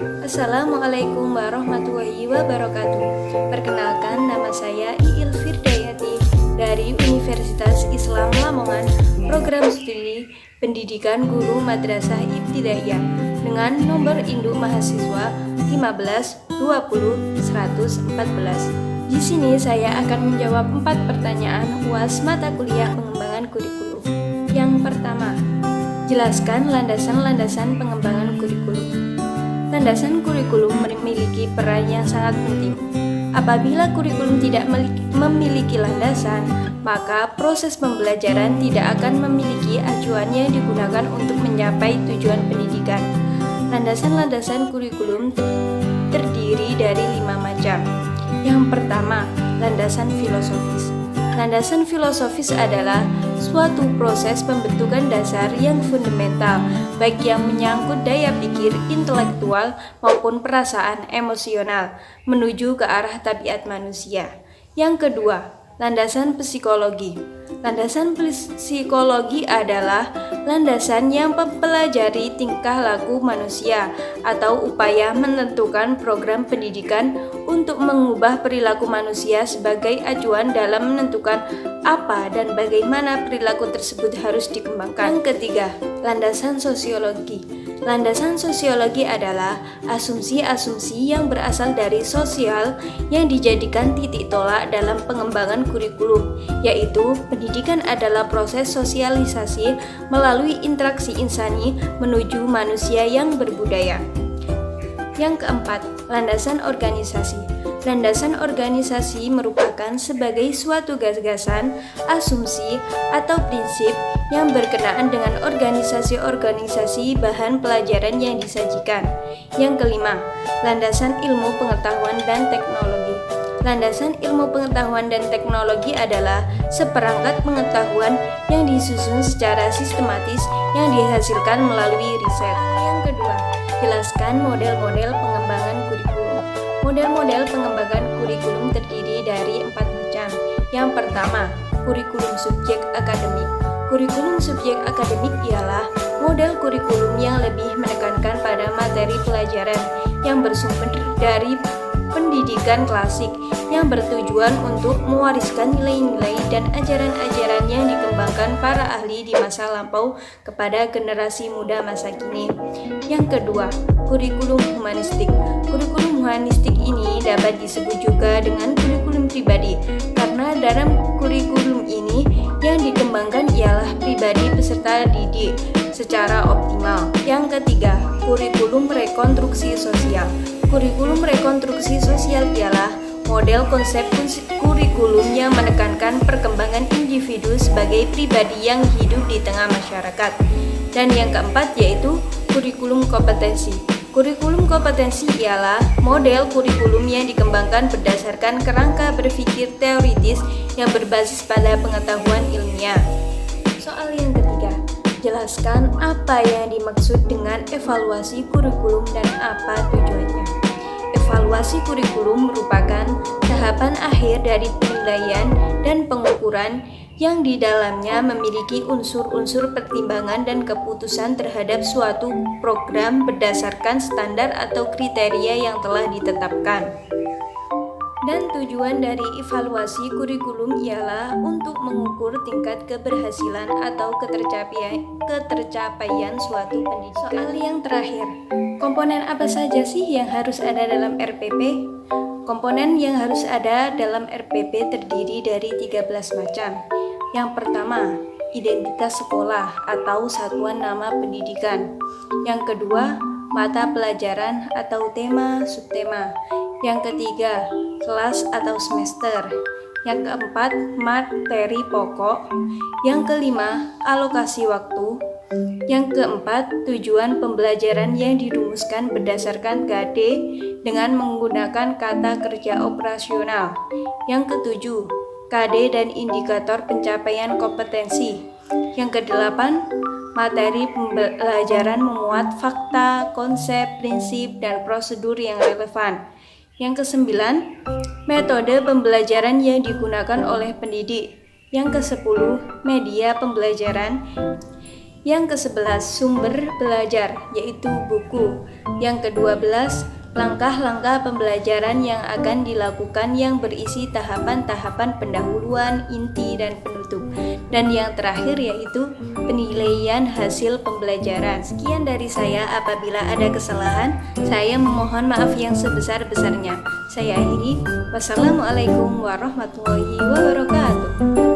Assalamualaikum warahmatullahi wabarakatuh. Perkenalkan, nama saya Iil Firdayati dari Universitas Islam Lamongan, program studi Pendidikan Guru Madrasah Ibtidaiyah dengan nomor induk mahasiswa 15 20 114. Di sini saya akan menjawab 4 pertanyaan UAS mata kuliah pengembangan kurikulum. Yang pertama, jelaskan landasan-landasan pengembangan kurikulum. Landasan kurikulum memiliki peran yang sangat penting. Apabila kurikulum tidak memiliki landasan, maka proses pembelajaran tidak akan memiliki acuan yang digunakan untuk mencapai tujuan pendidikan. Landasan-landasan kurikulum terdiri dari 5 macam. Yang pertama, landasan filosofis. Landasan filosofis adalah suatu proses pembentukan dasar yang fundamental, baik yang menyangkut daya pikir intelektual maupun perasaan emosional, menuju ke arah tabiat manusia. Yang kedua, landasan psikologi. Landasan psikologi adalah landasan yang mempelajari tingkah laku manusia atau upaya menentukan program pendidikan untuk mengubah perilaku manusia sebagai acuan dalam menentukan apa dan bagaimana perilaku tersebut harus dikembangkan. Yang ketiga, landasan sosiologi. Landasan sosiologi adalah asumsi-asumsi yang berasal dari sosial yang dijadikan titik tolak dalam pengembangan kurikulum, yaitu pendidikan adalah proses sosialisasi melalui interaksi insani menuju manusia yang berbudaya. Yang keempat, landasan organisasi. Landasan organisasi merupakan sebagai suatu gagasan, asumsi, atau prinsip yang berkenaan dengan organisasi-organisasi bahan pelajaran yang disajikan. Yang kelima, landasan ilmu pengetahuan dan teknologi. Landasan ilmu pengetahuan dan teknologi adalah seperangkat pengetahuan yang disusun secara sistematis yang dihasilkan melalui riset. Yang kedua, jelaskan model-model pengembangan kurikulum. Model-model pengembangan kurikulum terdiri dari 4 macam. Yang pertama, kurikulum subjek akademik. Kurikulum subjek akademik ialah model kurikulum yang lebih menekankan pada materi pelajaran yang bersumber dari pendidikan klasik yang bertujuan untuk mewariskan nilai-nilai dan ajaran-ajaran yang dikembangkan para ahli di masa lampau kepada generasi muda masa kini. Yang kedua, kurikulum humanistik. Kurikulum humanistik ini dapat disebut juga dengan kurikulum pribadi karena dalam kurikulum ini yang dikembangkan ialah pribadi peserta didik secara optimal. Yang ketiga, kurikulum rekonstruksi sosial. Kurikulum rekonstruksi sosial ialah model konsep kurikulum yang menekankan perkembangan individu sebagai pribadi yang hidup di tengah masyarakat. Dan yang keempat yaitu kurikulum kompetensi. Kurikulum kompetensi ialah model kurikulum yang dikembangkan berdasarkan kerangka berpikir teoritis yang berbasis pada pengetahuan ilmiah. Soal yang ketiga, jelaskan apa yang dimaksud dengan evaluasi kurikulum dan apa tujuannya. Evaluasi kurikulum merupakan tahapan akhir dari penilaian dan pengukuran yang di dalamnya memiliki unsur-unsur pertimbangan dan keputusan terhadap suatu program berdasarkan standar atau kriteria yang telah ditetapkan. Dan tujuan dari evaluasi kurikulum ialah untuk mengukur tingkat keberhasilan atau ketercapaian suatu pendidikan. Soal yang terakhir, komponen apa saja sih yang harus ada dalam RPP? Komponen yang harus ada dalam RPP terdiri dari 13 macam. Yang pertama, identitas sekolah atau satuan nama pendidikan. Yang kedua, mata pelajaran atau tema subtema. Yang ketiga, kelas atau semester. Yang keempat, materi pokok. Yang kelima, alokasi waktu. Yang keempat, tujuan pembelajaran yang dirumuskan berdasarkan KD dengan menggunakan kata kerja operasional. Yang ketujuh, KD dan indikator pencapaian kompetensi. Yang kedelapan, materi pembelajaran memuat fakta, konsep, prinsip, dan prosedur yang relevan. Yang kesembilan, metode pembelajaran yang digunakan oleh pendidik. Yang kesepuluh, media pembelajaran. Yang ke-11, sumber belajar, yaitu buku. Yang ke-12, langkah-langkah pembelajaran yang akan dilakukan yang berisi tahapan-tahapan pendahuluan, inti, dan penutup. Dan yang terakhir yaitu penilaian hasil pembelajaran. Sekian dari saya, apabila ada kesalahan, saya memohon maaf yang sebesar-besarnya. Saya akhiri, wassalamualaikum warahmatullahi wabarakatuh.